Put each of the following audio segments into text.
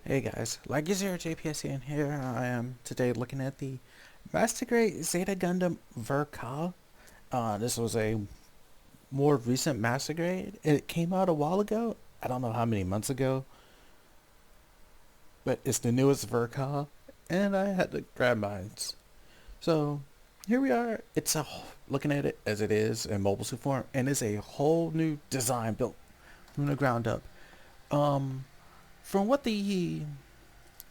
Hey guys, like is here JPSC and here I am today looking at the Master Grade Zeta Gundam Ver Ka. This was a more recent Master Grade. It came out a while ago. I don't know how many months ago, but it's the newest Ver Ka, and I had to grab mine. So here we are. Looking at it as it is in mobile suit form, and it's a whole new design built from the ground up. Um, from what the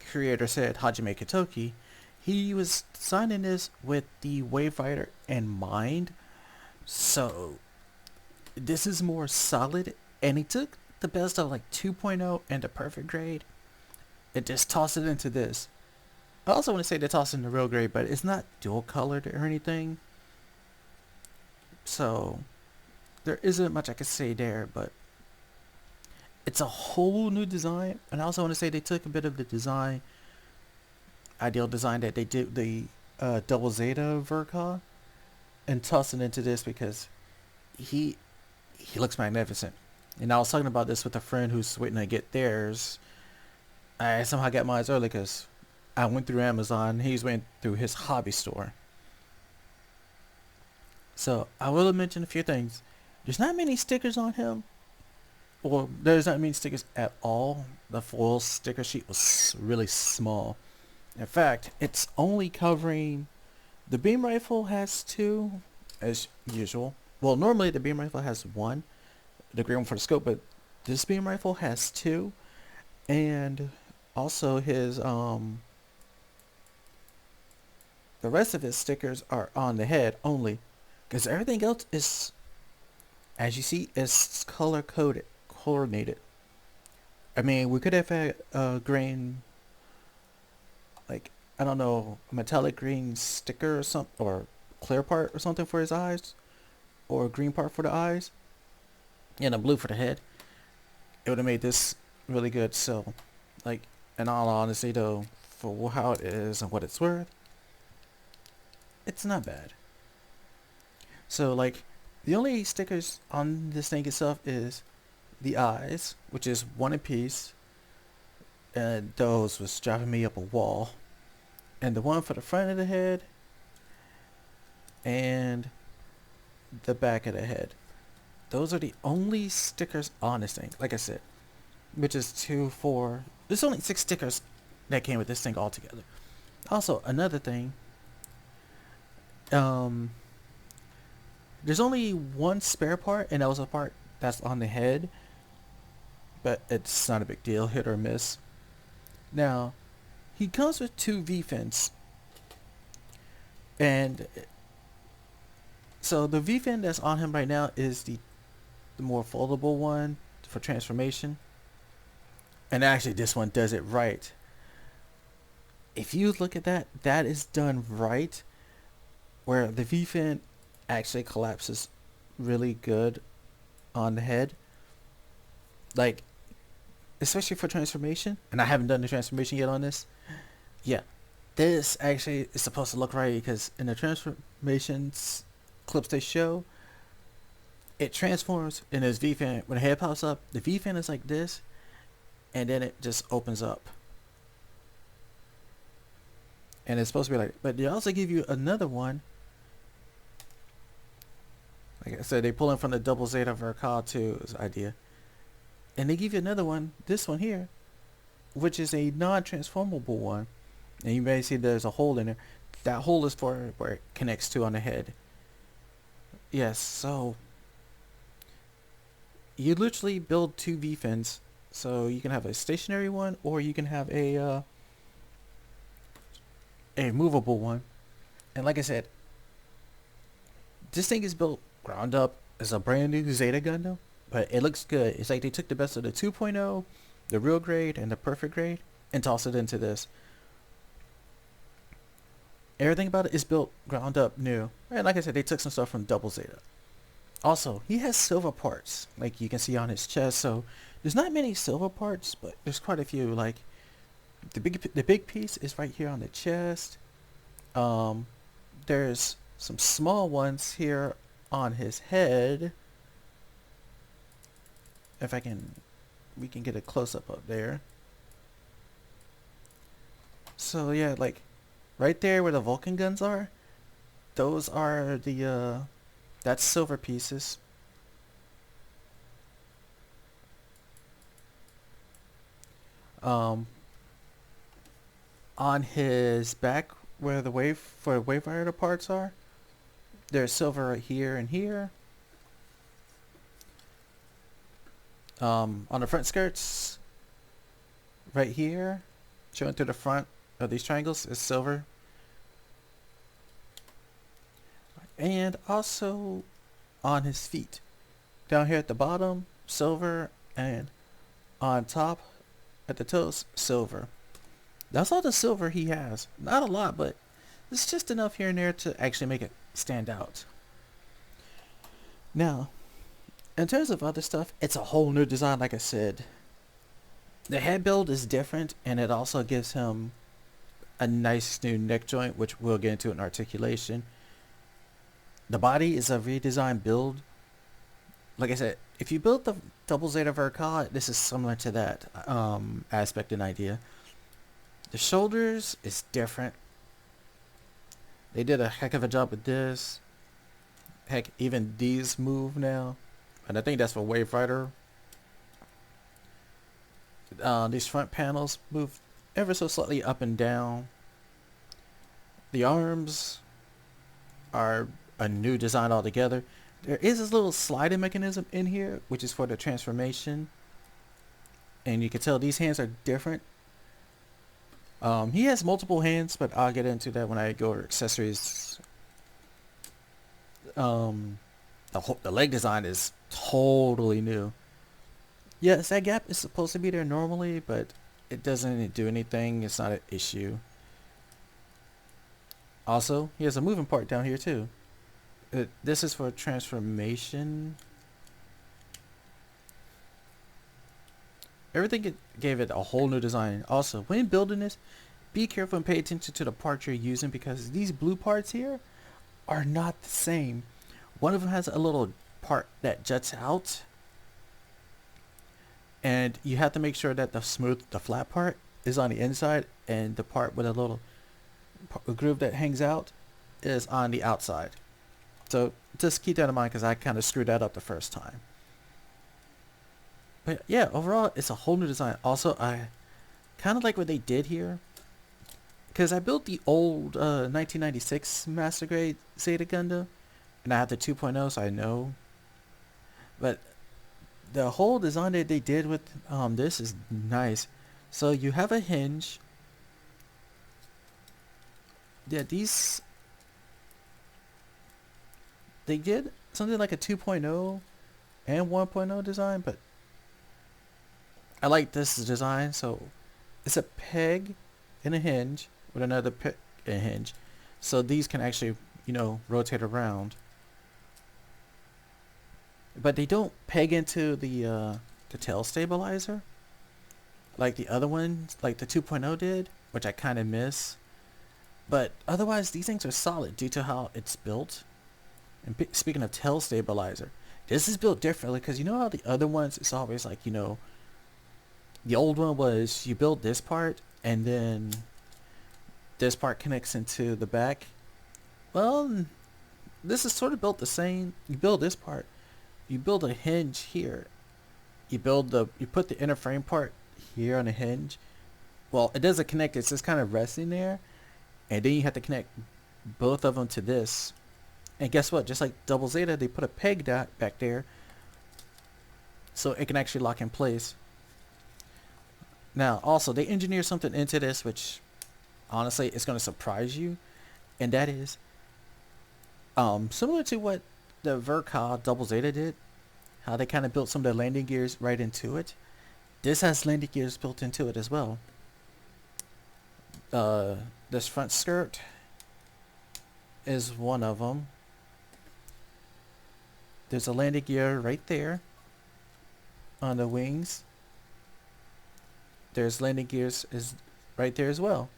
creator said, Hajime Katoki, he was designing this with the Wave Rider in mind. So this is more solid, and he took the best of like 2.0 and the perfect grade and just tossed it into this. I also want to say they tossed it in the real grade, but it's not dual colored or anything. So there isn't much I can say there, but it's a whole new design. And I also want to say they took a bit of the design ideal design that they did the double Zeta Ver Ka and tossed it into this because he he looks magnificent. And I was talking about this with a friend who's waiting to get theirs. I somehow got mine early because I went through Amazon. He's went through his hobby store. So I will mention a few things. There's not many stickers on him. Well, there's not many stickers at all. The full sticker sheet was really small. In fact, it's only covering the beam rifle has two, as usual. Well, normally the beam rifle has one, the green one for the scope, but this beam rifle has two, and also his the rest of his stickers are on the head only, because everything else is, as you see, is color coded, coordinated. I mean, we could have had green, like I don't know, a metallic green sticker or something, or clear part or something for his eyes, or a green part for the eyes, and a blue for the head. It would have made this really good. So, like, in all honesty, though, for how it is and what it's worth, it's not bad. So, like, the only stickers on this thing itself is the eyes, which is one in piece, and those was driving me up a wall. And the one for the front of the head and the back of the head. Those are the only stickers on this thing. Like I said, which is two, four. There's only six stickers that came with this thing altogether. Also, another thing, um, there's only one spare part, and that was a part that's on the head, but it's not a big deal, hit or miss. Now, he comes with two V fins, and so the V fin that's on him right now is the more foldable one for transformation, and actually this one does it right. If you look at that, that is done right, where the V fin actually collapses really good on the head. Like, especially for transformation, and I haven't done the transformation yet on this. Yeah, this actually is supposed to look right because in the transformations clips they show, it transforms in this V fin. When the head pops up, the V fin is like this, and then it just opens up. And it's supposed to be like, but they also give you another one. Like I said, they pull in from the double Zeta Ver Ka 2's idea. And they give you another one, this one here, which is a non-transformable one. And you may see there's a hole in there. That hole is for where it connects to on the head. Yes, so you literally build two V fins. So you can have a stationary one, or you can have a movable one. And like I said, this thing is built ground up as a brand new Zeta Gundam, but it looks good. It's like they took the best of the 2.0, the real grade, and the perfect grade, and tossed it into this. Everything about it is built ground up new. And like I said, they took some stuff from Double Zeta. Also, he has silver parts, like you can see on his chest. So there's not many silver parts, but there's quite a few. Like the big piece is right here on the chest. Um, there's some small ones here on his head. If I can, we can get a close up there. So yeah, like right there where the Vulcan guns are, those are the that's silver pieces. Um, on his back where the wave rider parts are, there's silver right here and here. On the front skirts, right here, showing through the front of these triangles is silver. And also on his feet, down here at the bottom, silver, and on top at the toes, silver. That's all the silver he has. Not a lot, but it's just enough here and there to actually make it stand out. Now, in terms of other stuff, it's a whole new design, like I said. The head build is different, and it also gives him a nice new neck joint, which we'll get into in articulation. The body is a redesigned build. Like I said, if you build the double Zeta Ver Ka, this is similar to that aspect and idea. The shoulders is different. They did a heck of a job with this. Heck, even these move now. And I think that's for Wave Rider. These front panels move ever so slightly up and down. The arms are a new design altogether. There is this little sliding mechanism in here, which is for the transformation. And you can tell these hands are different. He has multiple hands, but I'll get into that when I go over accessories. The leg design is totally new. Yes, that gap is supposed to be there normally, but it doesn't do anything. It's not an issue. Also, he has a moving part down here too. This is for transformation. Everything gave it a whole new design. Also, when building this, be careful and pay attention to the parts you're using, because these blue parts here are not the same. One of them has a little part that juts out, and you have to make sure that the flat part is on the inside, and the part with a little groove that hangs out is on the outside. So just keep that in mind, because I kind of screwed that up the first time. But yeah, overall, it's a whole new design. Also, I kind of like what they did here, because I built the old 1996 Master Grade Zeta Gundam, and I have the 2.0, so I know. But the whole design that they did with this is nice. So you have a hinge. Yeah, they did something like a 2.0 and 1.0 design, but I like this design. So it's a peg and a hinge with another peg and hinge, so these can actually, rotate around. But they don't peg into the tail stabilizer like the other ones, like the 2.0 did, which I kind of miss. But otherwise, these things are solid due to how it's built. And speaking of tail stabilizer, this is built differently, because you know how the other ones, it's always like, the old one was you build this part and then this part connects into the back. Well, this is sort of built the same. You build this part, you build a hinge here, you put the inner frame part here on a hinge. Well, it doesn't connect, it's just kind of resting there, and then you have to connect both of them to this. And guess what, just like Double Zeta, they put a peg back there so it can actually lock in place. Now also, they engineered something into this which honestly is going to surprise you, and that is similar to what the Ver Ka Double Zeta did, how they kind of built some of the landing gears right into it. This has landing gears built into it as well. This front skirt is one of them. There's a landing gear right there on the wings. There's landing gears is right there as well.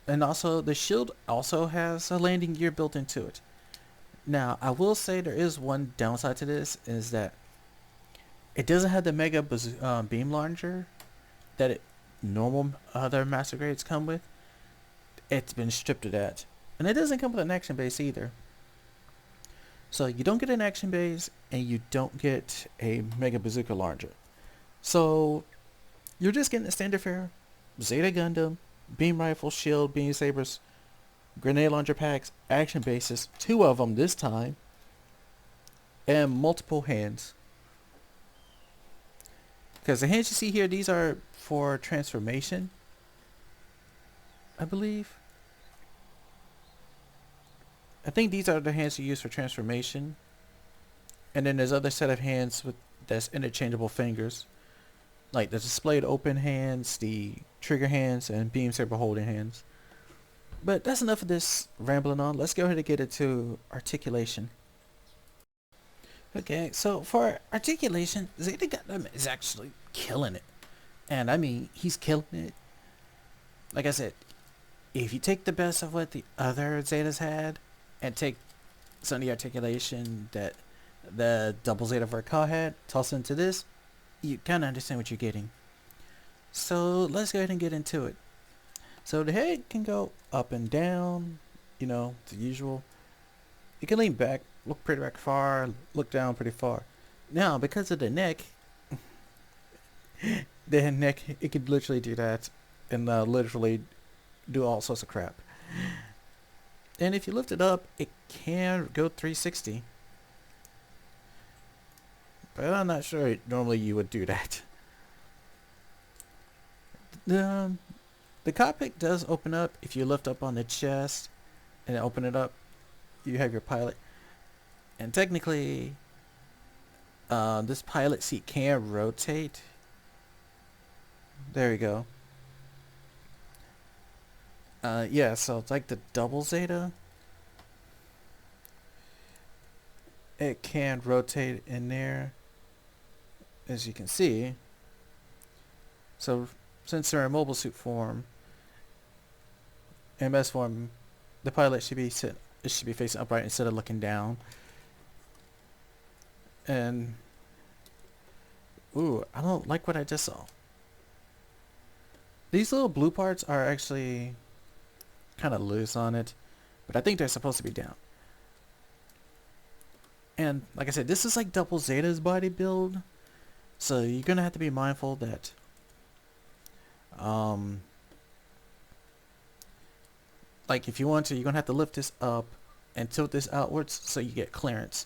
And also the shield also has a landing gear built into it. Now, I will say there is one downside to this, is that it doesn't have the mega beam launcher that normal other master grades come with, it's been stripped of that. And it doesn't come with an action base either. So you don't get an action base and you don't get a Mega Bazooka launcher. So you're just getting the standard fare, Zeta Gundam, beam rifle, shield, beam sabers, grenade launcher packs, action bases, 2 of them this time, and multiple hands. Because the hands you see here, these are for transformation, I believe. I think these are the hands you use for transformation. And then there's other set of hands with that's interchangeable fingers. Like the displayed open hands, the trigger hands, and beam saber holding hands. But that's enough of this rambling on. Let's go ahead and get into articulation. Okay, so for articulation, Zeta Gundam is actually killing it. And I mean, he's killing it. Like I said, if you take the best of what the other Zetas had, and take some of the articulation that the double Zeta Ver Ka had, toss it into this, you kind of understand what you're getting. So let's go ahead and get into it. So the head can go up and down, you know, the usual. It can lean back, look pretty back far, look down pretty far. Now, because of the neck, it could literally do that and literally do all sorts of crap. And if you lift it up, it can go 360. But I'm not sure normally you would do that. The cockpit does open up if you lift up on the chest and open it up. You have your pilot. And technically, this pilot seat can rotate. There you go. Yeah, so it's like the double Zeta. It can rotate in there, as you can see. So since they're in mobile suit form, MS form, the pilot should be facing upright instead of looking down. And ooh, I don't like what I just saw. These little blue parts are actually kind of loose on it, but I think they're supposed to be down. And like I said, this is like double Zeta's body build, so you're gonna have to be mindful that like if you want to, you're gonna have to lift this up and tilt this outwards so you get clearance.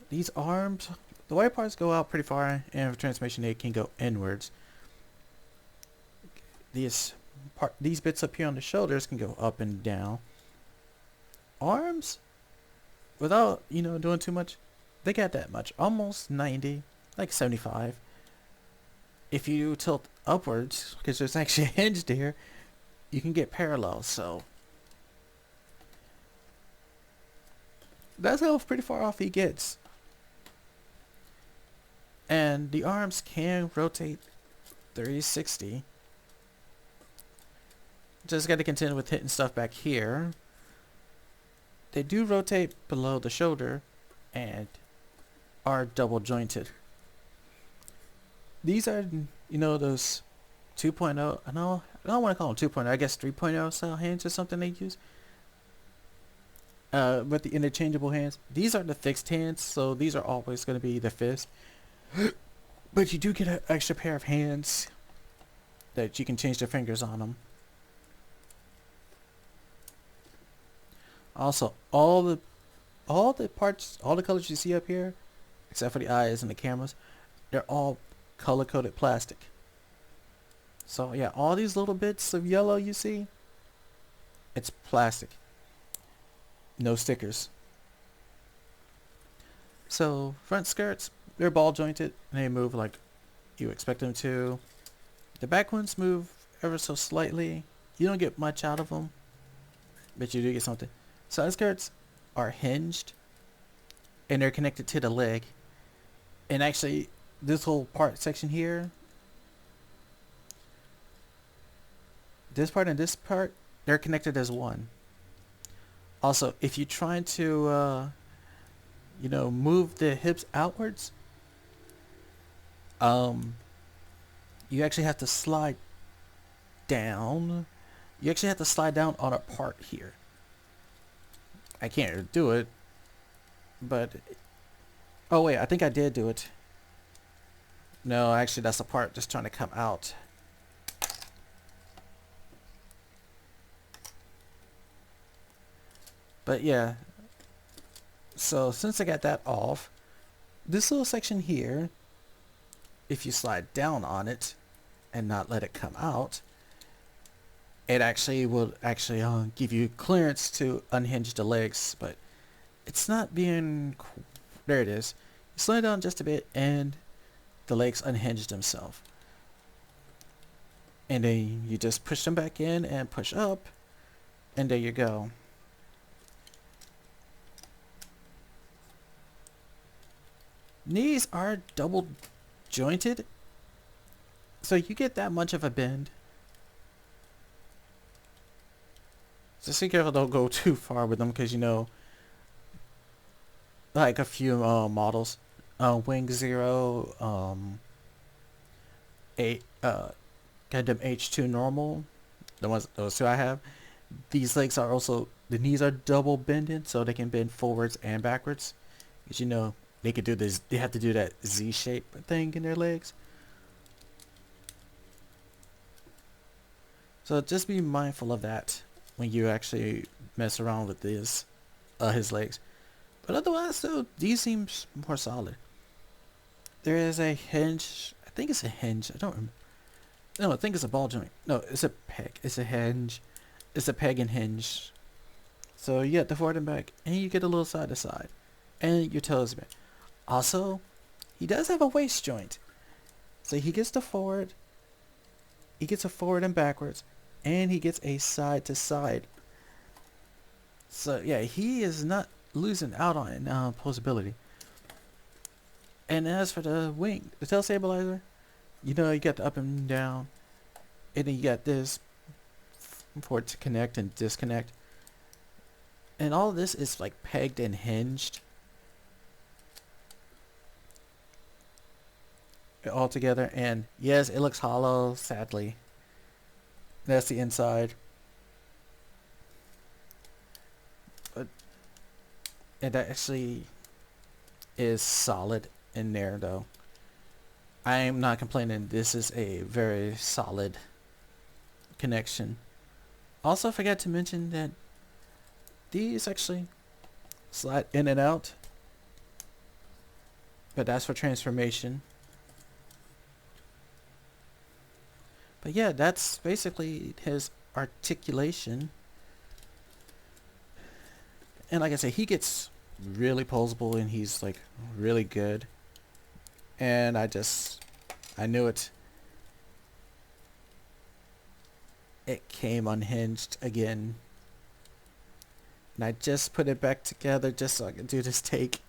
These arms, the white parts go out pretty far, and for transformation they can go inwards. These bits up here on the shoulders can go up and down. Arms, without doing too much, they got that much, almost 90, like 75. If you tilt upwards, because there's actually a hinge there, you can get parallel. So that's how pretty far off he gets. And the arms can rotate 360. Just got to contend with hitting stuff back here. They do rotate below the shoulder and are double jointed. These are, those 2.0. I don't want to call them 2.0. I guess 3.0 style hands or something they use. With the interchangeable hands. These are the fixed hands, so these are always going to be the fist. But you do get an extra pair of hands that you can change the fingers on them. Also, all the parts, all the colors you see up here, except for the eyes and the cameras, they're all color-coded plastic. So yeah, all these little bits of yellow you see, it's plastic. No stickers. So front skirts, they're ball jointed and they move like you expect them to. The back ones move ever so slightly. You don't get much out of them, but you do get something. Side skirts are hinged and they're connected to the leg. And actually, this whole section here, this part and this part, they're connected as one. Also, if you're trying to, move the hips outwards, you actually have to slide down. You actually have to slide down on a part here. I can't do it, but... Oh wait, I think I did do it. No, actually that's the part just trying to come out. But yeah, so since I got that off, this little section here, if you slide down on it and not let it come out, it actually will actually give you clearance to unhinge the legs, but it's not being... There it is. You slide down just a bit and the legs unhinge themselves. And then you just push them back in and push up, and there you go. Knees are double jointed, so you get that much of a bend. Just be careful, don't go too far with them, because you know, like a few models, Wing Zero, Gundam H2 normal, those two I have. These legs are also, the knees are double bended, so they can bend forwards and backwards. Because you know, they could do this, they have to do that Z shape thing in their legs. So just be mindful of that when you actually mess around with his legs. But otherwise, though, these seems more solid. There is a hinge. I think it's a hinge. I don't remember. No, I think it's a ball joint. No, it's a peg. It's a hinge. It's a peg and hinge. So you get the forward and back, and you get a little side to side, and your toes bent. Also, he does have a waist joint. So he gets the forward. He gets a forward and backwards, and he gets a side to side. So yeah, he is not losing out on posability. And as for the wing, the tail stabilizer, you know, you got the up and down, and then you got this for it to connect and disconnect. And all of this is like pegged and hinged all together. And yes, it looks hollow, sadly. That's the inside. But it actually is solid in there, though. I'm not complaining. This is a very solid connection. Also, forgot to mention that these actually slide in and out, but that's for transformation. But yeah, that's basically his articulation. And like I said, he gets really posable and he's like really good. And I knew it. It came unhinged again. And I just put it back together just so I could do this take.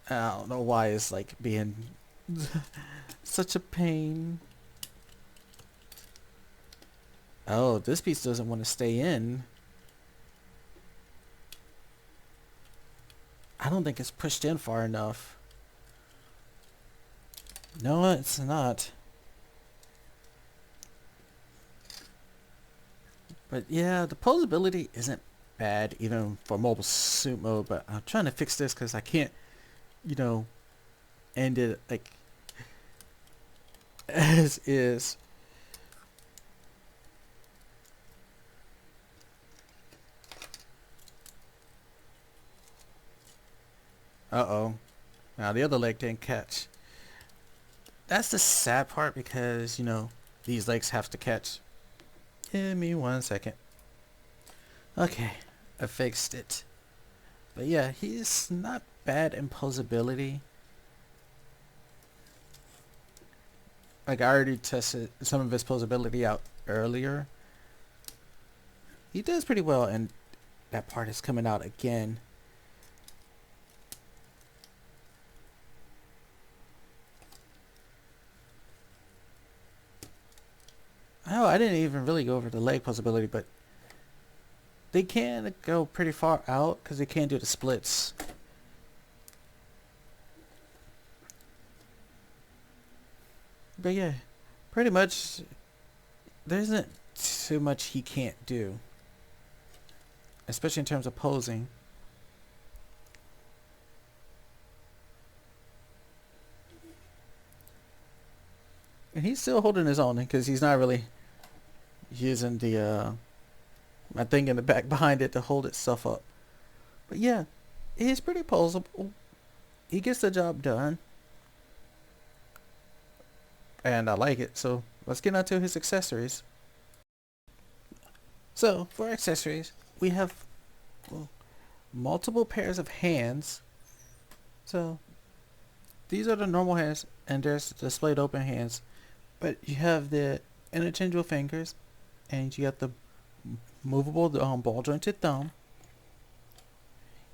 I don't know why it's like being such a pain. Oh, this piece doesn't want to stay in. I don't think it's pushed in far enough. No, it's not. But yeah, the posability isn't bad even for mobile suit mode, but I'm trying to fix this because I can't, you know, end it like as is. Uh-oh. Now the other leg didn't catch. That's the sad part because, you know, these legs have to catch. Give me 1 second. Okay, I fixed it. But yeah, he's not bad in posability. Like I already tested some of his posability out earlier. He does pretty well, and that part is coming out again. Oh, I didn't even really go over the leg posability, but They can go pretty far out because they can do the splits. But yeah, pretty much there isn't too much he can't do, especially in terms of posing. And he's still holding his own because he's not really using the my thing in the back behind it to hold itself up. But yeah, he's pretty posable. He gets the job done, and I like it. So let's get on to his accessories. So for accessories, we have, well, multiple pairs of hands. So these are the normal hands, and there's displayed open hands. But you have the interchangeable fingers, and you got the movable ball jointed thumb.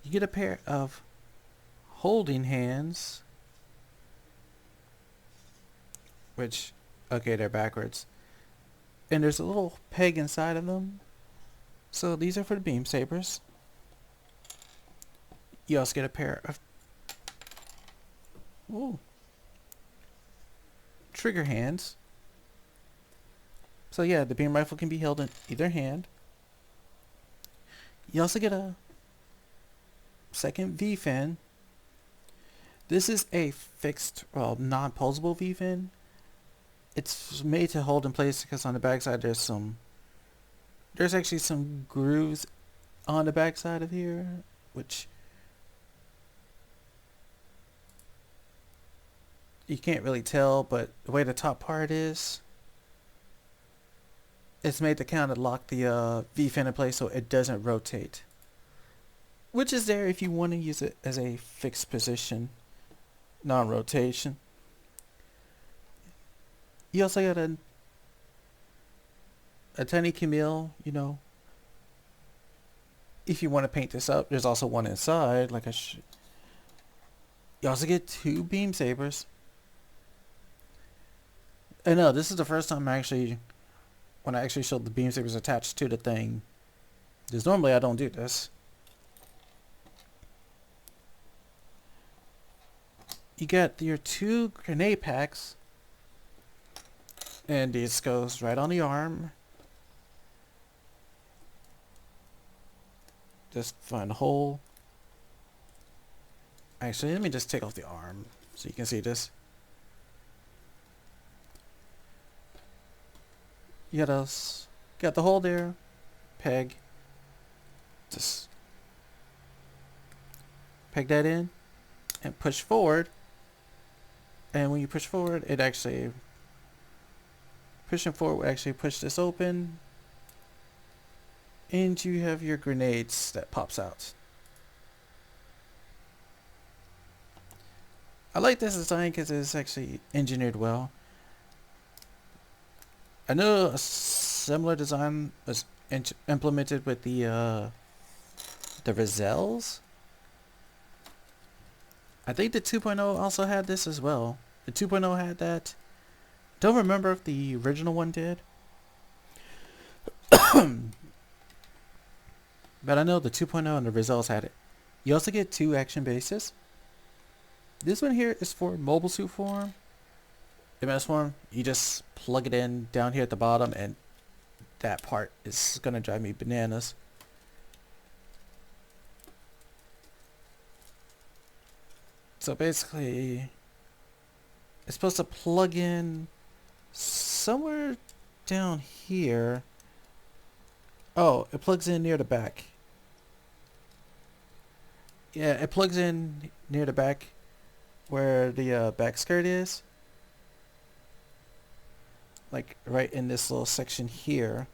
You get a pair of holding hands, which, okay, they're backwards. And there's a little peg inside of them. So these are for the beam sabers. You also get a pair of trigger hands. So yeah, the beam rifle can be held in either hand. You also get a second V-fin. This is a fixed, well, non-posable V-fin. It's made to hold in place because on the backside there's actually some grooves on the backside of here, which you can't really tell, but the way the top part is, it's made to kind of lock the V-fin in place so it doesn't rotate. Which is there if you want to use it as a fixed position, non-rotation. You also got a tiny Camille, if you want to paint this up. There's also one inside, like you also get two beam sabers. And no, this is the first time when I actually showed the beam sabers attached to the thing. Because normally I don't do this. You got your two grenade packs. And this goes right on the arm. Just find a hole. Actually, let me just take off the arm so you can see this. You got the hole there. Peg. Just peg that in and push forward. And when you push forward, pushing forward will actually push this open. And you have your grenades that pops out. I like this design because it's actually engineered well. I know a similar design was implemented with the Rizels. I think the 2.0 also had this as well. The 2.0 had that. Don't remember if the original one did. But I know the 2.0 and the Rizels had it. You also get two action bases. This one here is for mobile suit form. MS form, you just plug it in down here at the bottom, and that part is gonna drive me bananas. So basically, it's supposed to plug in somewhere down here. Oh, it plugs in near the back. Yeah, it plugs in near the back where the back skirt is. Like right in this little section here.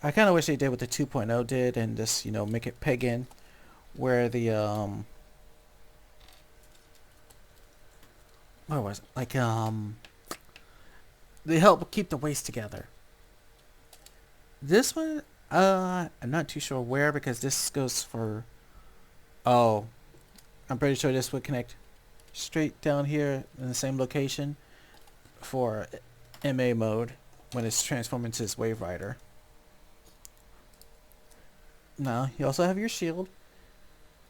I kind of wish they did what the 2.0 did and just, make it peg in where the, what was it? Like, they help keep the waist together. This one, I'm not too sure where because this goes for, oh, I'm pretty sure this would connect straight down here in the same location for MA mode. when it's transformed into his Wave Rider. Now, you also have your shield.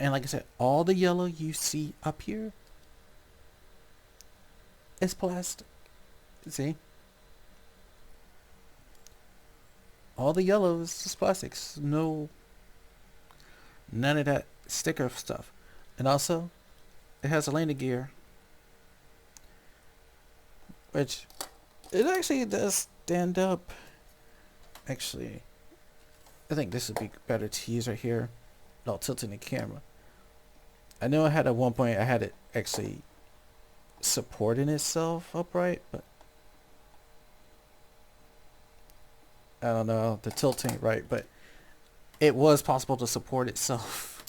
And like I said, all the yellow you see up here is plastic. See? All the yellow is just plastics. No, none of that sticker stuff. And also, it has a landing gear, which it actually does stand up. Actually, I think this would be better to use right here without tilting the camera. I know I had at one point I had it actually supporting itself upright, but I don't know, the tilt ain't right, but it was possible to support itself.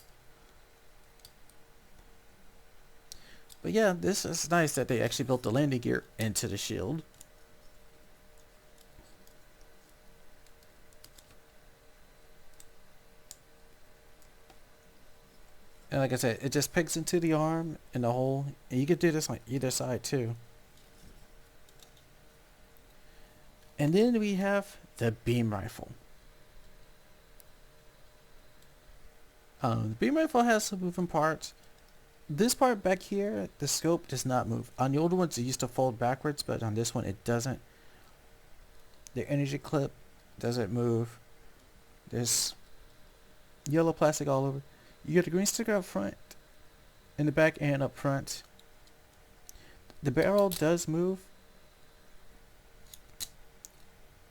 But yeah, this is nice that they actually built the landing gear into the shield. And like I said, it just pegs into the arm and the hole. And you could do this on either side too. And then we have the beam rifle. The beam rifle has some moving parts. This part back here, the scope does not move. On the older ones, it used to fold backwards, but on this one, it doesn't. The energy clip doesn't move. There's yellow plastic all over. You get a green sticker up front, in the back and up front. The barrel does move.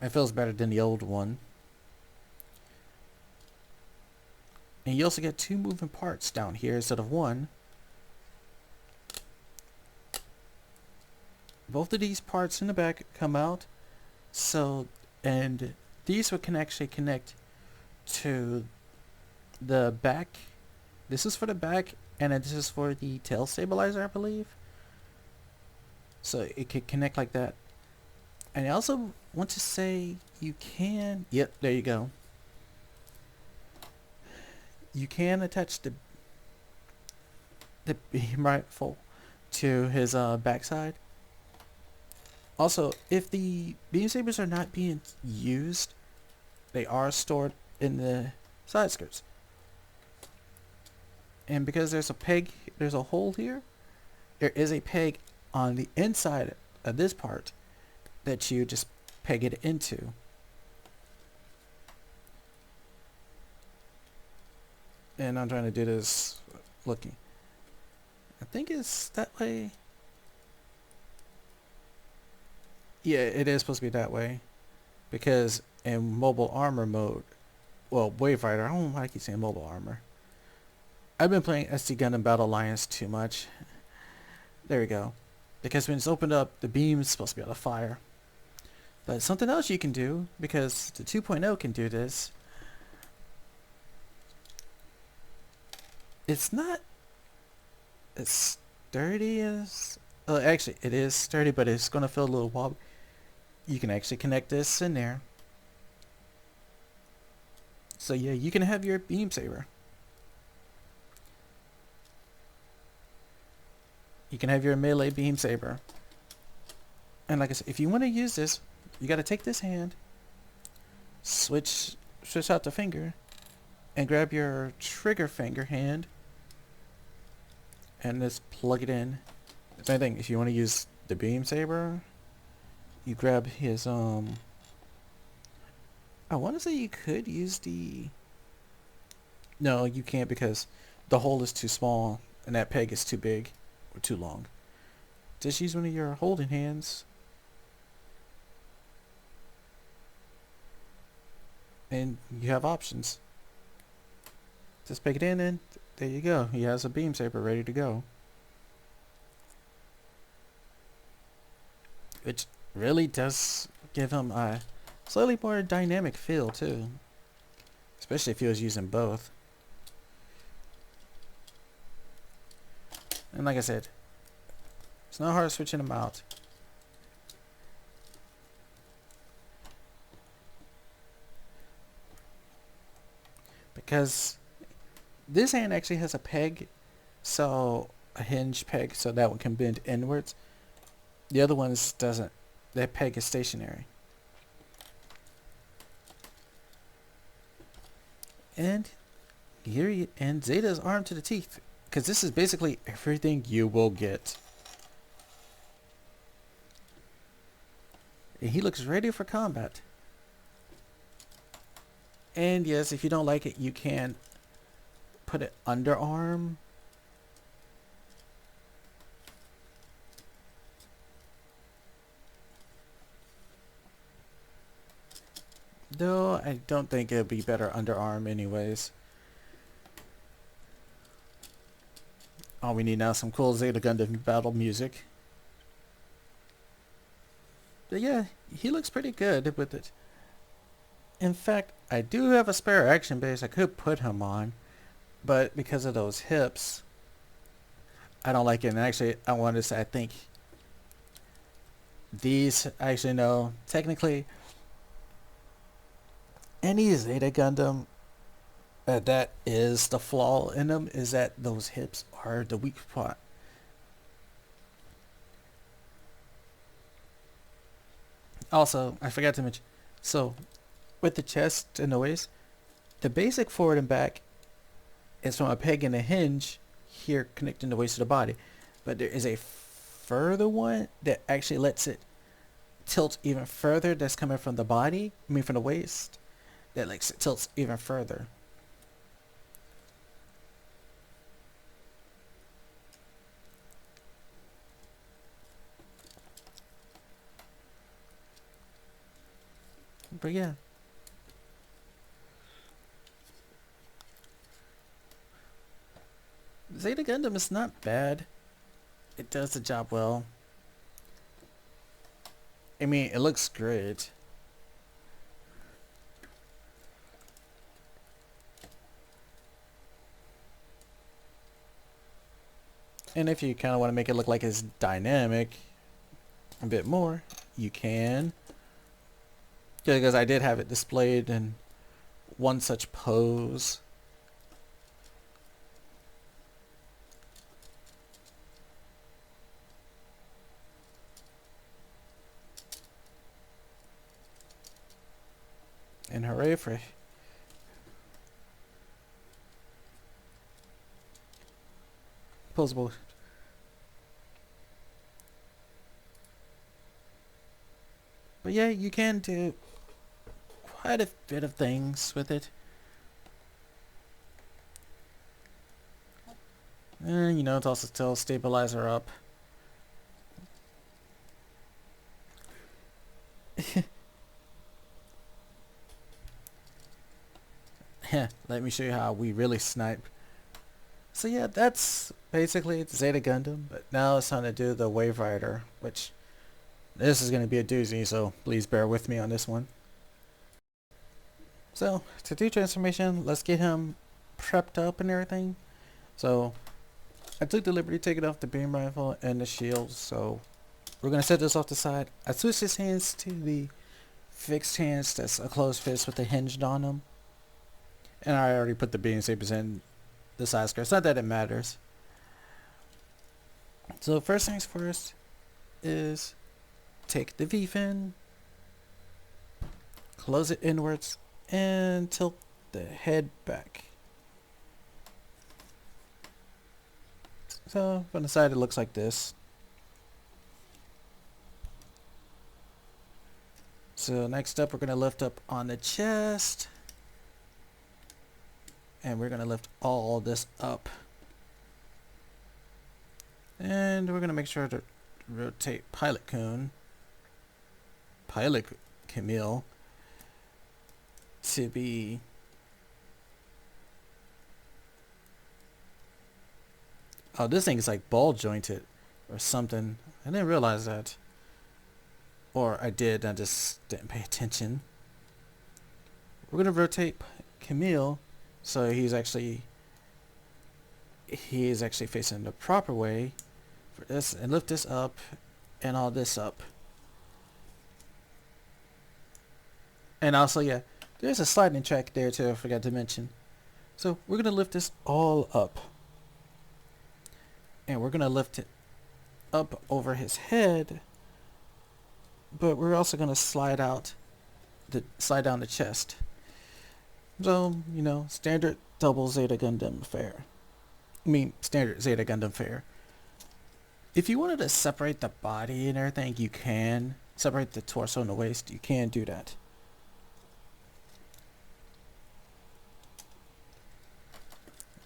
It feels better than the old one. And you also get two moving parts down here instead of one. Both of these parts in the back come out. So, and these can actually connect to the back. This is for the back, and then this is for the tail stabilizer, I believe. So it could connect like that. And I also want to say you can, yep, there you go. You can attach the beam rifle to his backside. Also, if the beam sabers are not being used, they are stored in the side skirts. And because there's a peg, there's a hole here, there is a peg on the inside of this part that you just peg it into. And I'm trying to do this looking. I think it's that way. Yeah, it is supposed to be that way. Because in mobile armor mode, well, Wave Rider, I don't know why I keep saying mobile armor. I've been playing SD Gundam Battle Alliance too much. There we go. Because when it's opened up, the beam's supposed to be able to fire. But something else you can do, because the 2.0 can do this, it's not as sturdy as... actually, it is sturdy, but it's going to feel a little wobbly. You can actually connect this in there. So yeah, you can have your beam saber. You can have your melee beam saber. And like I said, if you want to use this, you got to take this hand, switch out the finger, and grab your trigger finger hand, and just plug it in. Same thing, if you want to use the beam saber, you grab his I want to say you could use the... No, you can't, because the hole is too small and that peg is too big or too long. Just use one of your holding hands and you have options. Just peg it in and there you go. He has a beam saber ready to go. Which really does give him a slightly more dynamic feel too. Especially if he was using both. And like I said, it's not hard switching them out. Because this hand actually has a peg, so a hinge peg, so that one can bend inwards. The other ones doesn't. That peg is stationary. And and Zeta is armed to the teeth, because this is basically everything you will get. And he looks ready for combat. And yes, if you don't like it, you can put it underarm. Though I don't think it'd be better underarm anyways. All we need now is some cool Zeta Gundam battle music. But yeah, he looks pretty good with it. In fact, I do have a spare action base I could put him on, but because of those hips, I don't like it. And actually, I want to say, I think these, actually no, technically, any Zeta Gundam, that is the flaw in them, is that those hips are the weak spot. Also, I forgot to mention, so with the chest and the waist, the basic forward and back is from a peg and a hinge here connecting the waist to the body. But there is a further one that actually lets it tilt even further, that's coming from the body, I mean from the waist, that like tilts even further. But yeah. Zeta Gundam is not bad. It does the job well. I mean, it looks great. And if you kind of want to make it look like it's dynamic a bit more, you can. Because I did have it displayed in one such pose. And hooray for posable. But yeah, you can do quite a bit of things with it. And you know, it's also still stabilizer up. Let me show you how we really snipe. So yeah, that's basically Zeta Gundam, but now it's time to do the Wave Rider, which this is going to be a doozy, so please bear with me on this one. So, to do transformation, let's get him prepped up and everything. So, I took the liberty taking off the beam rifle and the shield, so we're going to set this off the side. I switched his hands to the fixed hands that's a closed fist with the hinged on them. And I already put the beam sabers in the side skirts, not that it matters. So first things first is take the V-fin, close it inwards, and tilt the head back. So from the side it looks like this. So next up we're going to lift up on the chest. And we're going to lift all this up. And we're going to make sure to rotate Pilot Camille to be oh, this thing is like ball jointed or something. I didn't realize that. Or I did, I just didn't pay attention. We're going to rotate Camille so he's actually facing the proper way for this, and lift this up and all this up. And also, yeah, there's a sliding track there too, I forgot to mention. So we're going to lift this all up. And we're going to lift it up over his head. But we're also going to slide down the chest. So, you know, standard double Zeta Gundam fare. I mean, standard Zeta Gundam fare. If you wanted to separate the body and everything, you can. Separate the torso and the waist, you can do that.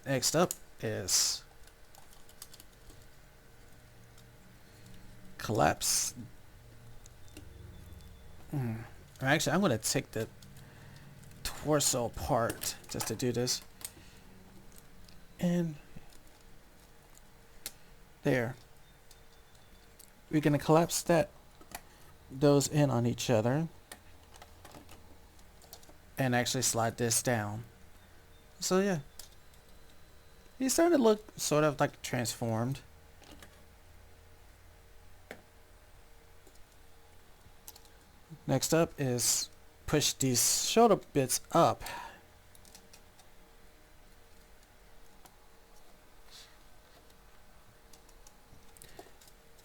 Next up is collapse. Actually, I'm going to take the torso part just to do this. And there. We're going to collapse those in on each other. And actually slide this down. So yeah. He's starting to look sort of like transformed. Next up is push these shoulder bits up.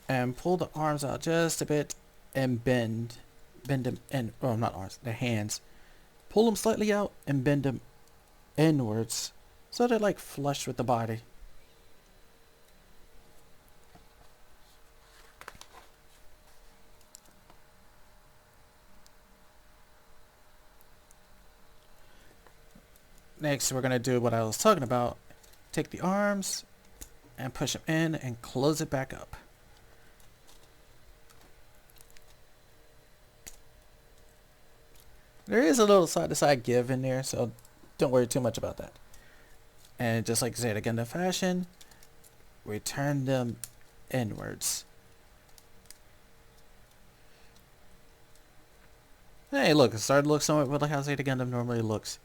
And pull the arms out just a bit and bend them in, well, not arms, the hands. Pull them slightly out and bend them inwards so they're like flush with the body. Next, we're going to do what I was talking about. Take the arms and push them in and close it back up. There is a little side-to-side give in there, so don't worry too much about that. And just like Zeta Gundam fashion, we turn them inwards. Hey, look, it started to look somewhat like how Zeta Gundam normally looks.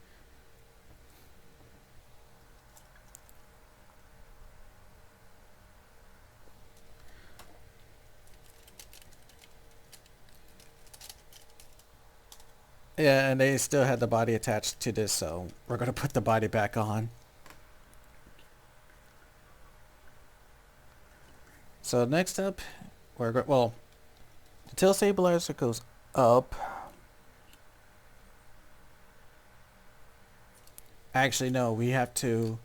Yeah, and they still had the body attached to this, so we're going to put the body back on. So next up, well, the tail stabilizer goes up. Actually, no, we have to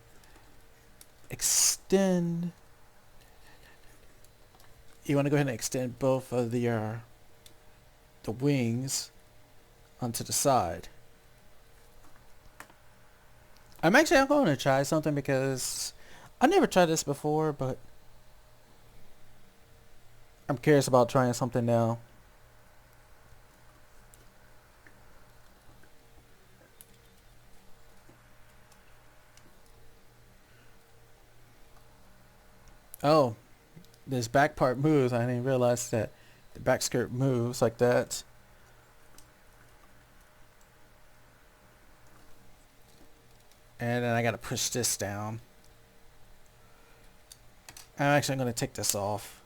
extend. You want to go ahead and extend both of the wings onto the side. I'm going to try something because I never tried this before, but I'm curious about trying something now. Oh, this back part moves. I didn't realize that the back skirt moves like that. And then I gotta push this down. I'm actually gonna take this off.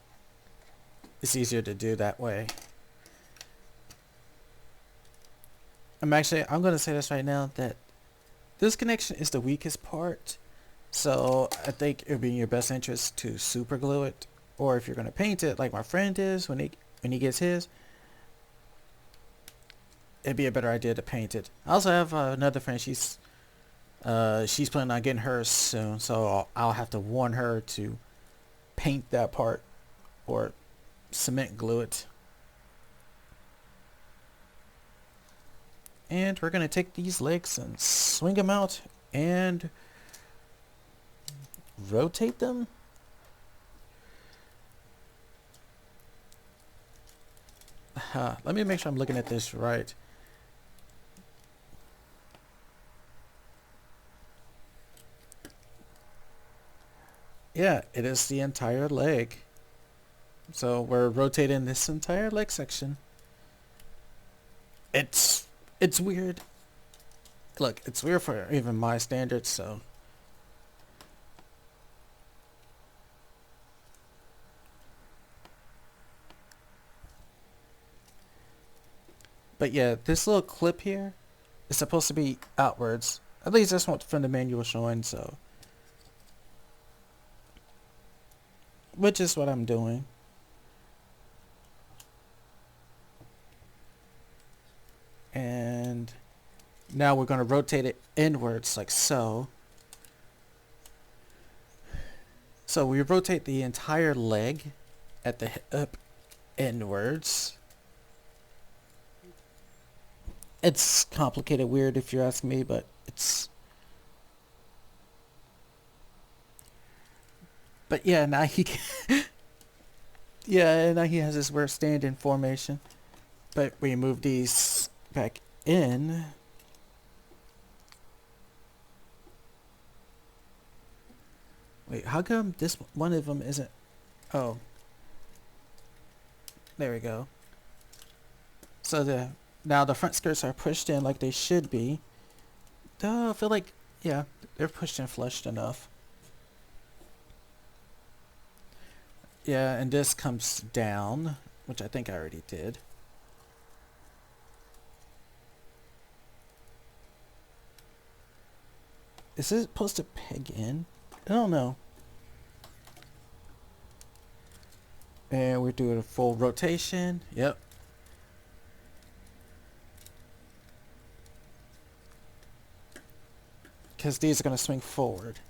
It's easier to do that way. I'm gonna say this right now that this connection is the weakest part. So I think it would be in your best interest to super glue it. Or if you're gonna paint it like my friend is when he gets his, it'd be a better idea to paint it. I also have another friend, she's planning on getting hers soon, so I'll have to warn her to paint that part or cement glue it. And we're gonna take these legs and swing them out and rotate them. Let me make sure I'm looking at this right. Yeah, it is the entire leg. So we're rotating this entire leg section. It's weird. Look, it's weird for even my standards, so. But yeah, this little clip here is supposed to be outwards. At least that's what from the manual showing, so. Which is what I'm doing. And Now we're going to rotate it inwards like so. So we rotate the entire leg at the hip inwards. It's complicated, weird if you're asking me, but it's... But yeah, now he can yeah, now he has his weird stand-in formation. But we move these back in. Wait, how come this one of them isn't... Oh. There we go. So now the front skirts are pushed in like they should be. I feel like, yeah, they're pushed and flushed enough. Yeah, and this comes down, which I think I already did. Is it supposed to peg in? I don't know. And we're doing a full rotation. Yep. Because these are going to swing forward.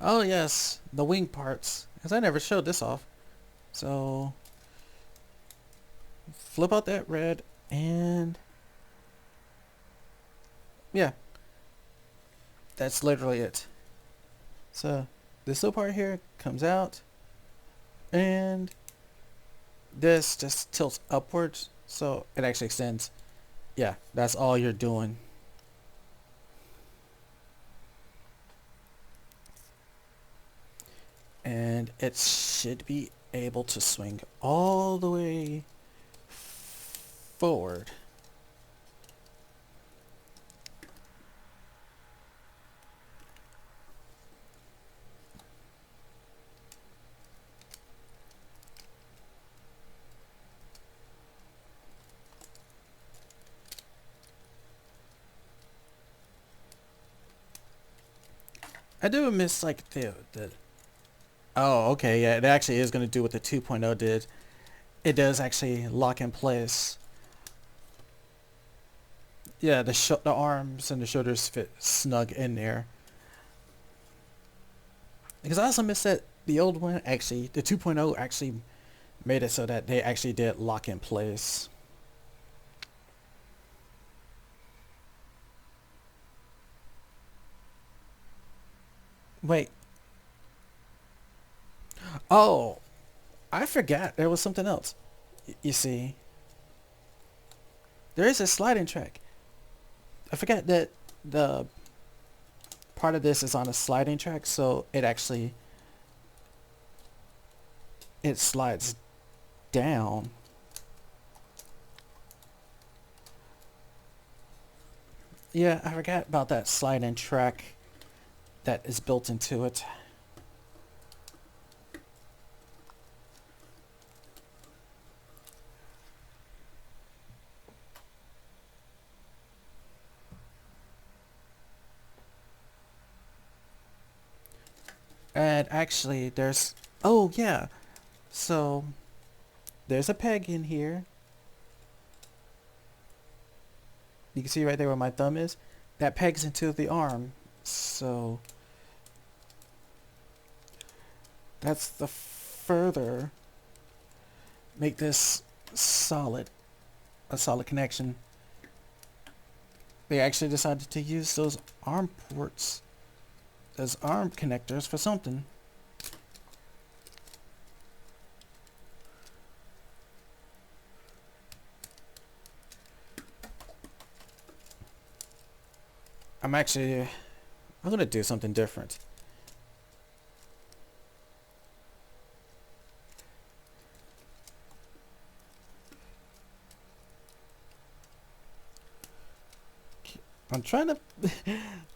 Oh yes, the wing parts. Because I never showed this off. So flip out that red and yeah, that's literally it. So this little part here comes out and this just tilts upwards so it actually extends. Yeah, that's all you're doing. And it should be able to swing all the way forward. I do miss like the oh, okay, yeah, it actually is going to do what the 2.0 did. It does actually lock in place. Yeah, the arms and the shoulders fit snug in there. Because I also miss that the old one actually, the 2.0 actually made it so that they actually did lock in place. Wait. Oh, I forgot there was something else. You see, there is a sliding track. I forgot that the part of this is on a sliding track, so it slides down. Yeah, I forgot about that sliding track that is built into it. And actually, oh yeah, so there's a peg in here. You can see right there where my thumb is. That pegs into the arm. So that's the further make this a solid connection. They actually decided to use those arm ports as arm connectors for something. I'm gonna do something different. I'm trying to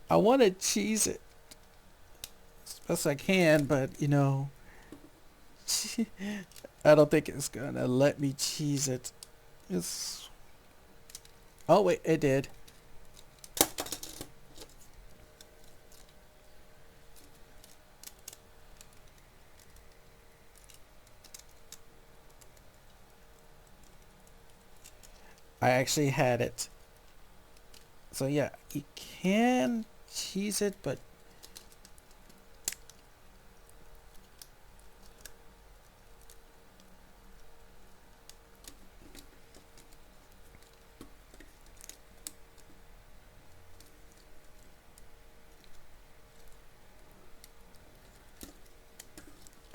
I want to cheese it as best I can, but you know, I don't think it's gonna let me cheese it. It's... Oh wait, it did. I actually had it. So yeah, you can cheese it, but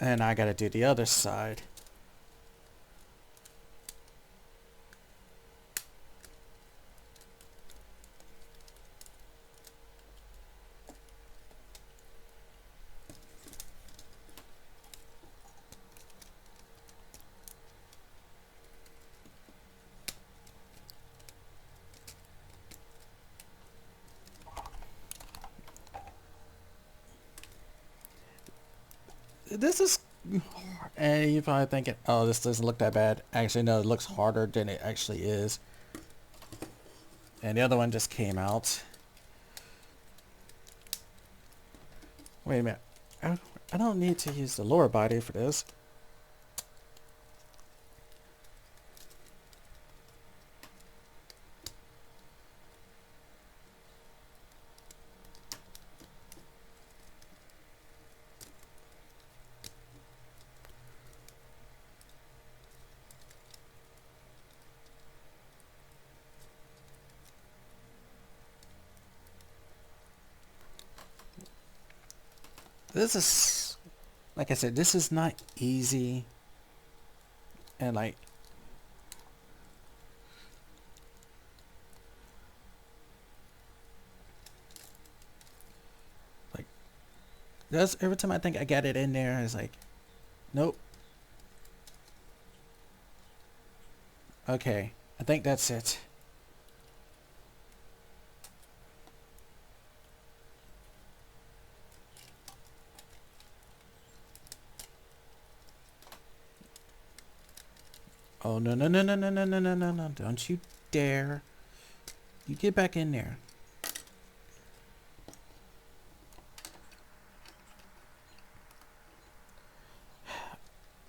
and I gotta do the other side. This is... And you're probably thinking, oh, this doesn't look that bad. Actually, no, it looks harder than it actually is. And the other one just came out. Wait a minute. I don't need to use the lower body for this. This is, like I said, this is not easy. And like, that's every time I think I got it in there, it's like, nope. Okay, I think that's it. Oh, no, no, no, no, no, no, no, no, no, no. Don't you dare. You get back in there.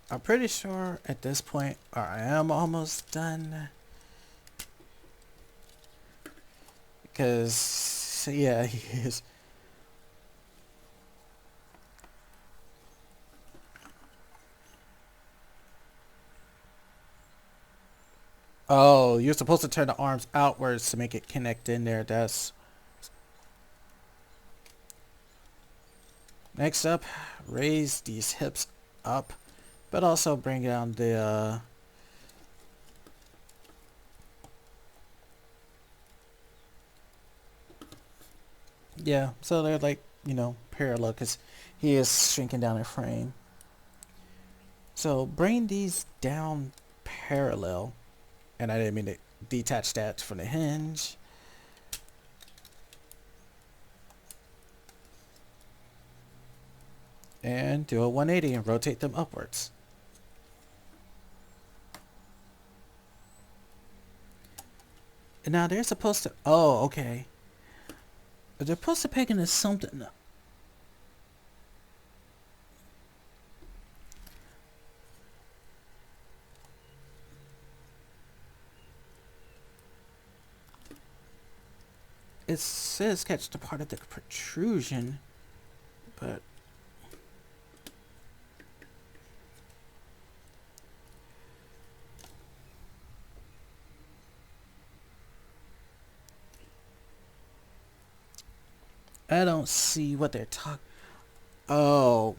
I'm pretty sure at this point, I am almost done. Because, yeah, he is. Oh, you're supposed to turn the arms outwards to make it connect in there. That's... Next up, raise these hips up, but also bring down the, yeah, so they're like, you know, parallel because he is shrinking down in frame. So bring these down parallel, and I didn't mean to detach that from the hinge. And do a 180 and rotate them upwards. And now they're supposed to, oh, okay. They're supposed to peg into something. It says catch the part of the protrusion, but I don't see what they're talking. Oh,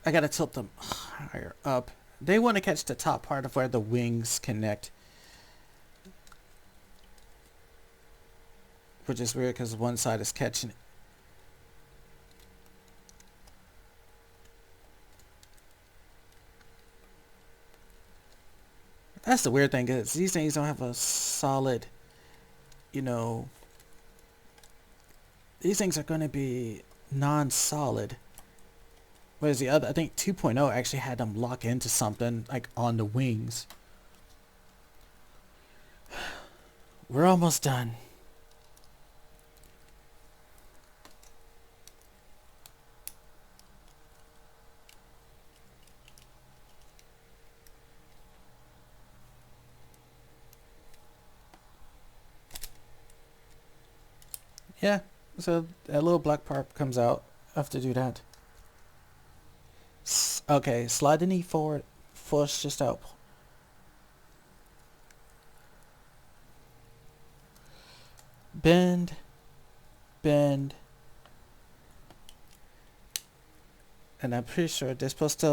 I gotta tilt them higher up. They want to catch the top part of where the wings connect, which is weird because one side is catching it. That's the weird thing, is these things don't have a solid, you know, these things are going to be non-solid. what is the other? I think 2.0 actually had them lock into something like on the wings. We're almost done. Yeah, so that little black part comes out. I have to do that. Okay, slide the knee forward, push just out. Bend, bend, and I'm pretty sure they're supposed to.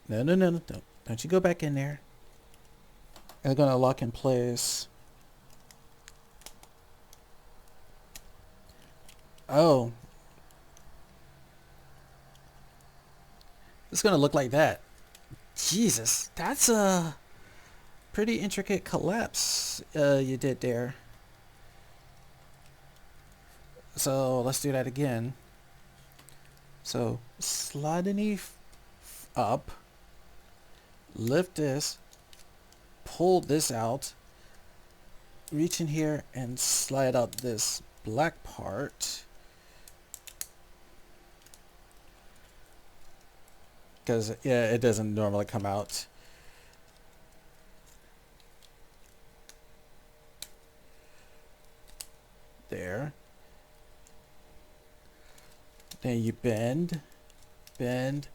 No, no, no, no, don't you go back in there. They're gonna lock in place. Oh, it's gonna look like that. Jesus, that's a pretty intricate collapse you did there. So let's do that again. So slide the knee up, lift this, pull this out, reach in here and slide out this black part. Because, yeah, it doesn't normally come out. There. Then you bend, bend,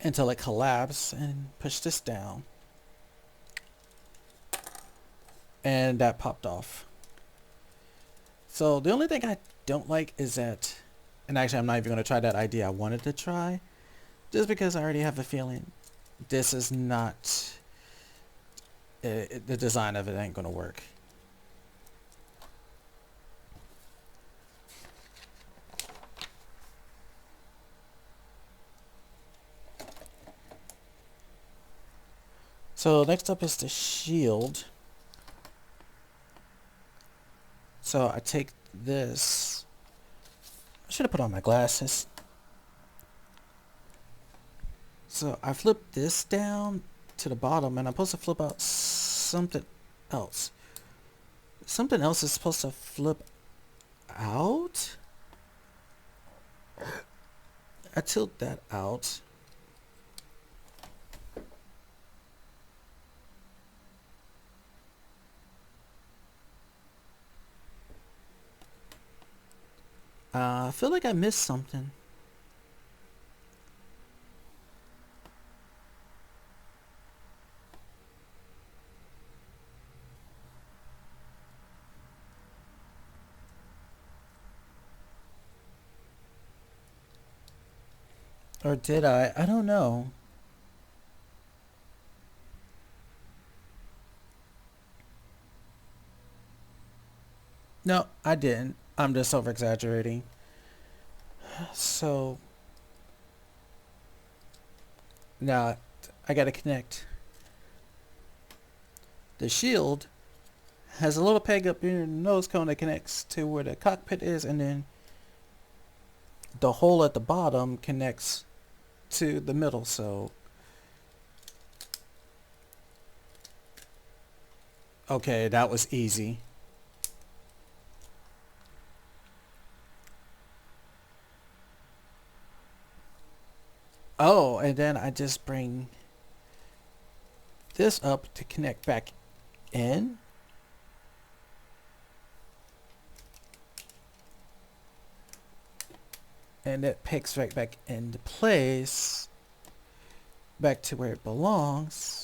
until it collapses and push this down. And that popped off. So the only thing I don't like is that, and actually I'm not even going to try that idea I wanted to try, just because I already have a feeling this is not, the design of it ain't going to work. So next up is the shield. So I take this. I should have put on my glasses. So I flip this down to the bottom and I'm supposed to flip out something else. Something else is supposed to flip out? I tilt that out. I feel like I missed something. Or did I? I don't know. No, I didn't. I'm just over exaggerating. So now I gotta connect. The shield has a little peg up in your nose cone that connects to where the cockpit is, and then the hole at the bottom connects to the middle. So okay, that was easy. Oh, and then I just bring this up to connect back in. And it picks right back into place, back to where it belongs.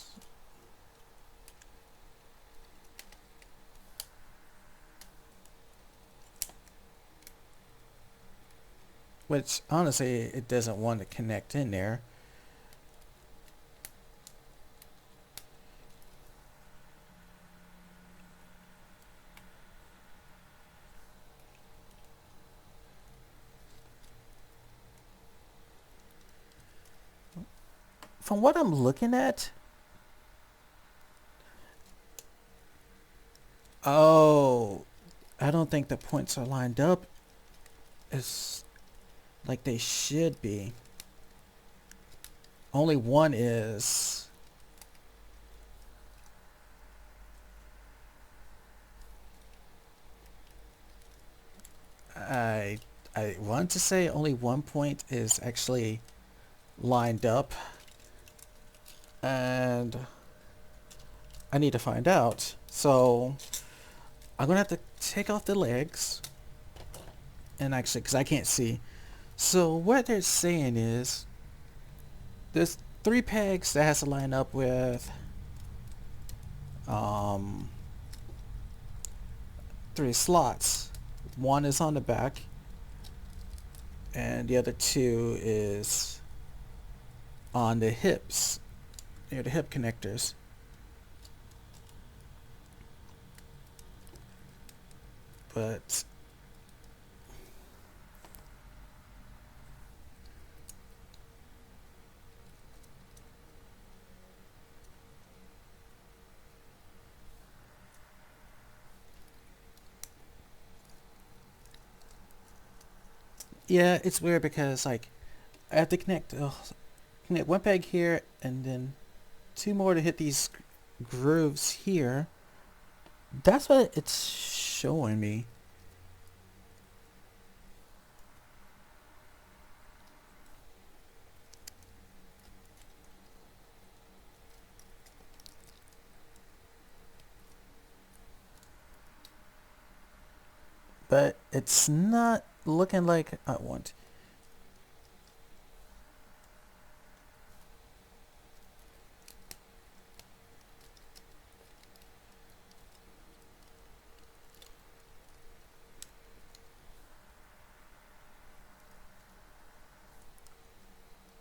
Which, honestly, it doesn't want to connect in there. From what I'm looking at, oh, I don't think the points are lined up. It's like they should be. Only one is. I I want to say only one point is actually lined up, and I need to find out. So I'm gonna have to take off the legs, and actually, because I can't see. So what they're saying is there's three pegs that has to line up with um, three slots. One is on the back, and the other two is on the hips, near the hip connectors. But yeah, it's weird because like I have to connect one peg here and then two more to hit these grooves here. That's what it's showing me. But it's not looking like I want.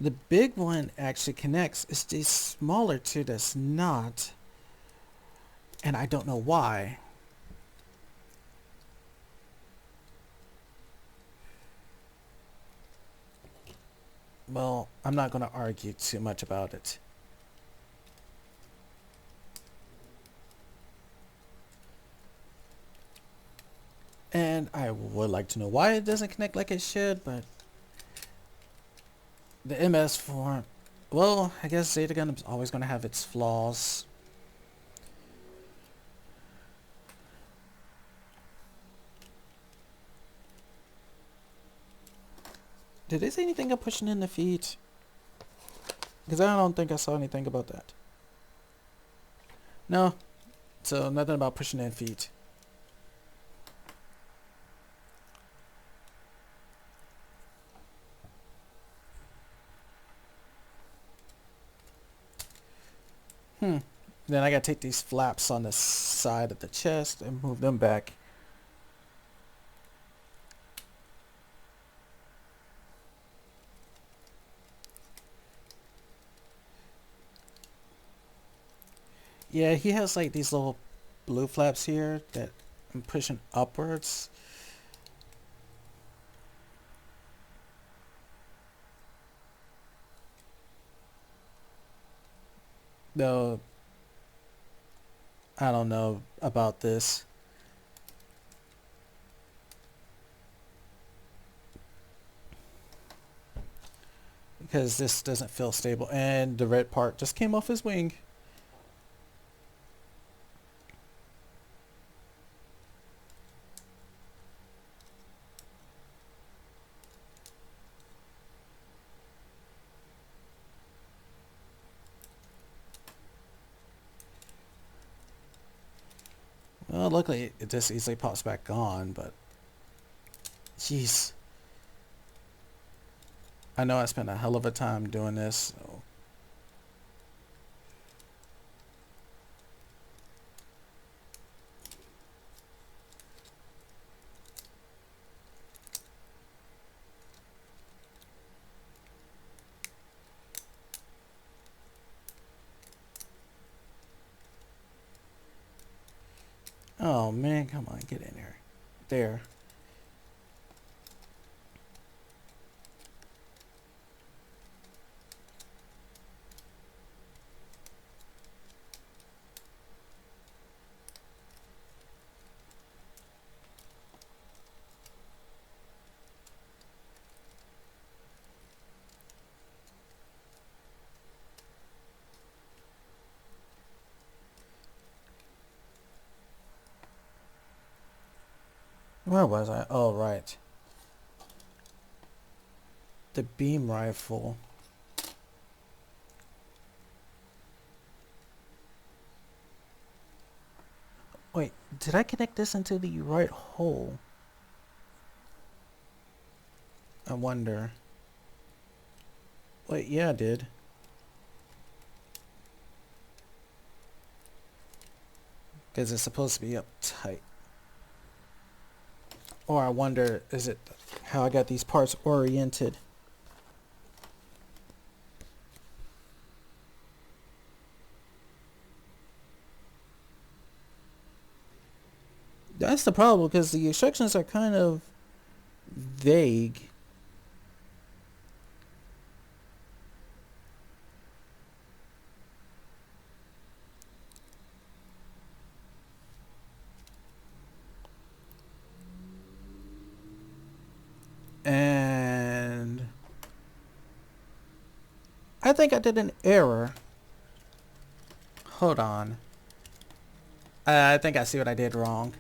The big one actually connects. It's the smaller two that's not. And I don't know why. Well, I'm not going to argue too much about it. And I would like to know why it doesn't connect like it should, but the MS form, well, I guess Zeta Gundam's always going to have its flaws. Did they say anything about pushing in the feet? Because I don't think I saw anything about that. No, so nothing about pushing in feet. Then I gotta take these flaps on the side of the chest and move them back. Yeah, he has like these little blue flaps here that I'm pushing upwards. Though I don't know about this. Because this doesn't feel stable. And the red part just came off his wing. Well, luckily it just easily pops back on, but jeez. I know I spent a hell of a time doing this, so. Oh man, come on, get in here. There. Where was I? Oh, right. The beam rifle. Wait, did I connect this into the right hole? I wonder. Wait, yeah, I did. Because it's supposed to be up tight. Or I wonder, is it how I got these parts oriented? That's the problem, because the instructions are kind of vague. And I think I did an error. Hold on. I think I see what I did wrong.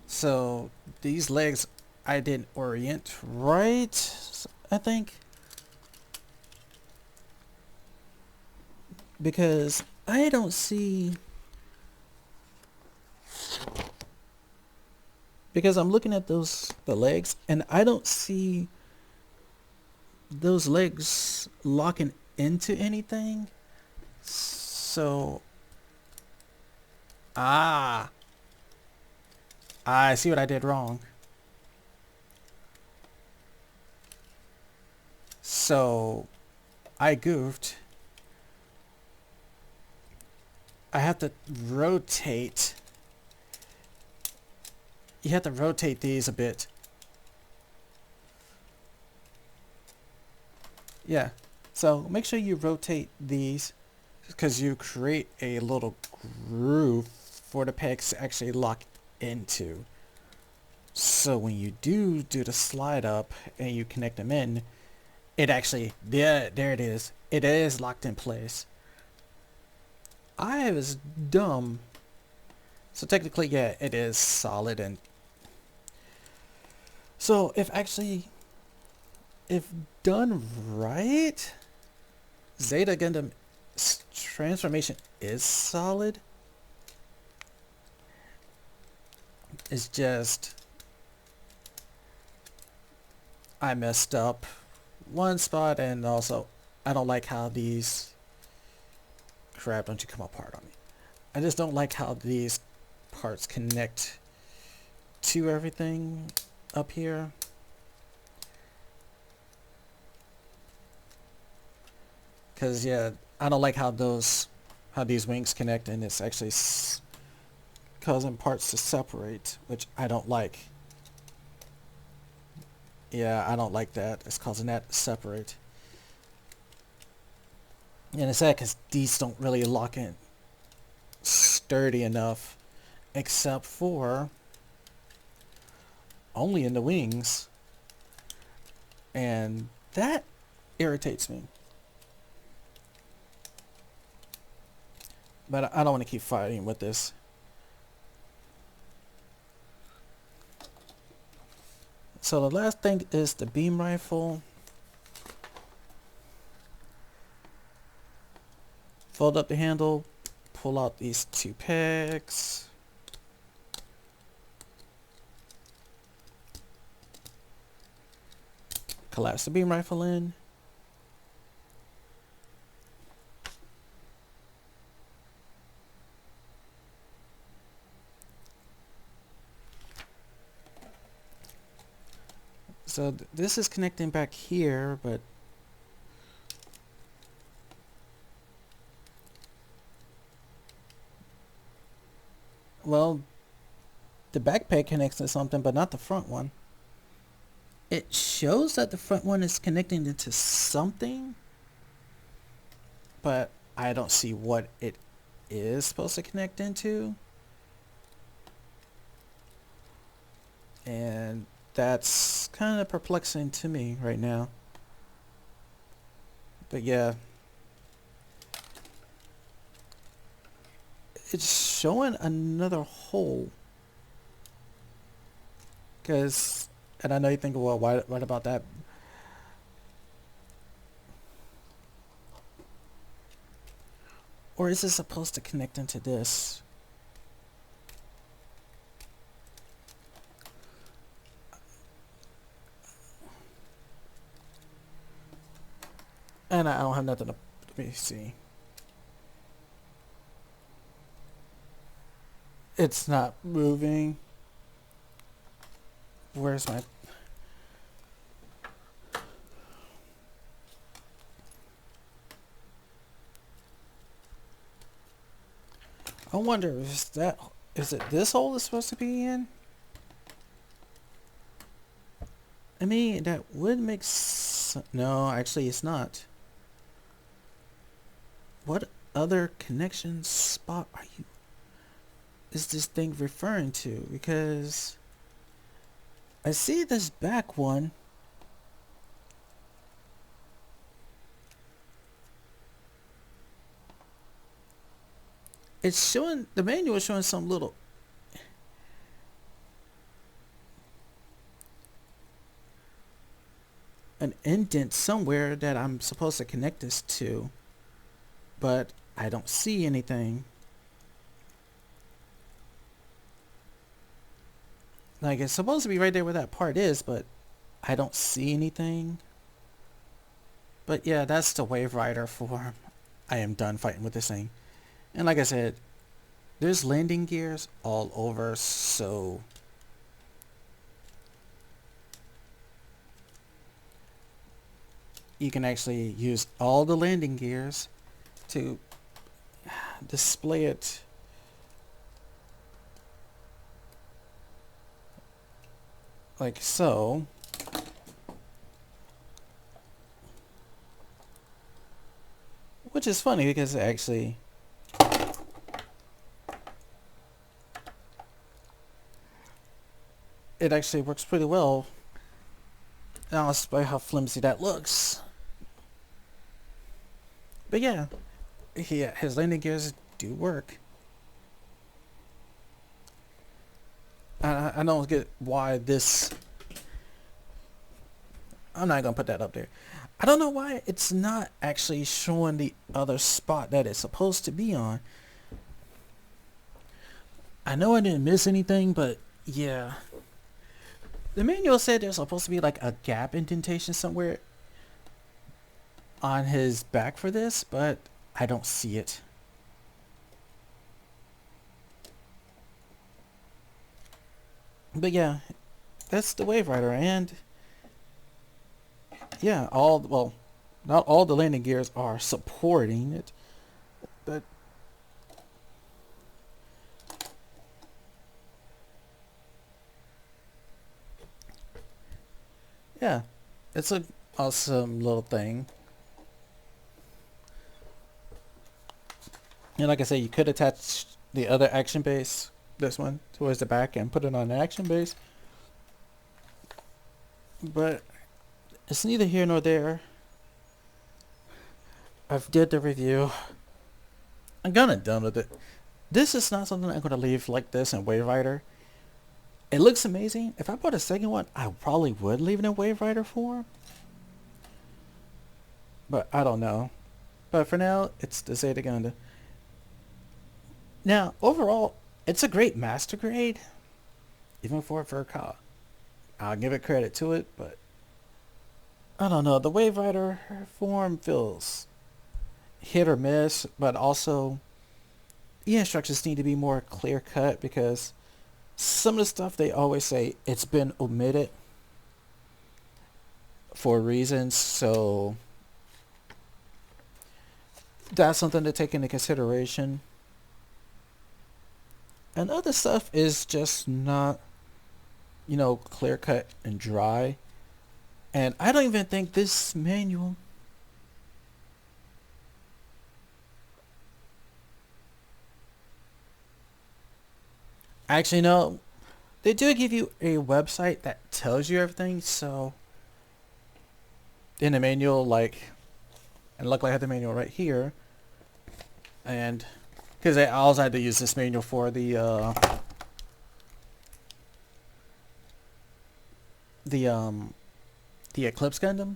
So these legs I didn't orient right, I think. Because I don't see... Because I'm looking at the legs, and I don't see those legs locking into anything. So... Ah! I see what I did wrong. So... I goofed. I have to rotate. You have to rotate these a bit. Yeah. So make sure you rotate these, because you create a little groove for the pegs to actually lock into. So when you do the slide up and you connect them in, it actually, there it is. It is locked in place. I was dumb. So technically, yeah, it is solid. And so if done right, Zeta Gundam transformation is solid. It's just I messed up one spot, and also I don't like how these... Crap, don't you come apart on me. I just don't like how these parts connect to everything up here. Because, yeah, I don't like how these wings connect, and it's actually causing parts to separate, which I don't like. Yeah, I don't like that. It's causing that to separate. And it's sad because these don't really lock in sturdy enough, except for only in the wings. And that irritates me. But I don't want to keep fighting with this. So the last thing is the beam rifle. Fold up the handle, pull out these two pegs. Collapse the beam rifle in. So this is connecting back here, but well, the back peg connects to something, but not the front one. It shows that the front one is connecting into something, but I don't see what it is supposed to connect into. And that's kind of perplexing to me right now. But yeah, it's showing another hole. Cause, and I know you think, well, why? What about that? Or is it supposed to connect into this? And I don't have nothing to. Let me see. It's not moving. Where's my? I wonder is that is it this hole it's supposed to be in? I mean that would make no, actually it's not. What other connection spot are you is this thing referring to? Because I see this back one. It's showing the manual is showing some little an indent somewhere that I'm supposed to connect this to, but I don't see anything. Like it's supposed to be right there where that part is, but I don't see anything. But yeah, that's the Wave Rider form. I am done fighting with this thing. And like I said, there's landing gears all over, so you can actually use all the landing gears to display it like so. Which is funny because actually it actually works pretty well. Now, despite how flimsy that looks. But yeah, his landing gears do work. I don't get why this. I'm not gonna put that up there. I don't know why it's not actually showing the other spot that it's supposed to be on. I know I didn't miss anything, but yeah. The manual said there's supposed to be like a gap indentation somewhere on his back for this, but I don't see it. But yeah, that's the Wave Rider, and yeah, well, not all the landing gears are supporting it, but yeah, it's a awesome little thing. And like I said, you could attach the other action base, this one, towards the back and put it on the action base. But it's neither here nor there. I've did the review. I'm gonna done with it. This is not something I'm gonna leave like this in Wave Rider. It looks amazing. If I bought a second one, I probably would leave it in Wave Rider form. But I don't know. But for now, it's the Zeta Gundam. Now, overall, it's a great master grade, even for Ver Ka. I'll give it credit to it, but I don't know. The Wave Rider form feels hit or miss, but also the instructions need to be more clear cut because some of the stuff they always say it's been omitted for reasons, so that's something to take into consideration. And other stuff is just not, clear cut and dry. And I don't even think this manual actually no. They do give you a website that tells you everything, so in the manual, and luckily I have the manual right here. And because I also had to use this manual for the the Eclipse Gundam.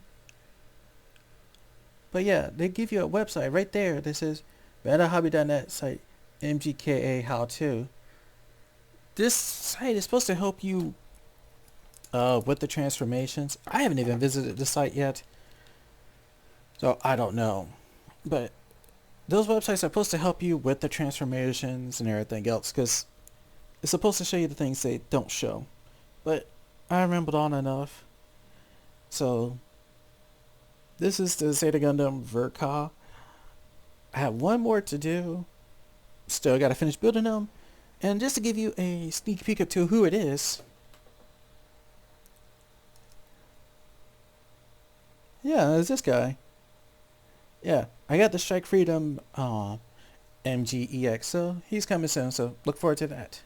But yeah, they give you a website right there that says MetaHobby.net site MGKA How To. This site is supposed to help you with the transformations. I haven't even visited the site yet, so I don't know. But those websites are supposed to help you with the transformations and everything else, because it's supposed to show you the things they don't show. But I remembered on enough. So this is the Zeta Gundam Ver Ka. I have one more to do. Still got to finish building them. And just to give you a sneak peek to who it is. Yeah, it's this guy. Yeah, I got the Strike Freedom MGEX, so he's coming soon, so look forward to that.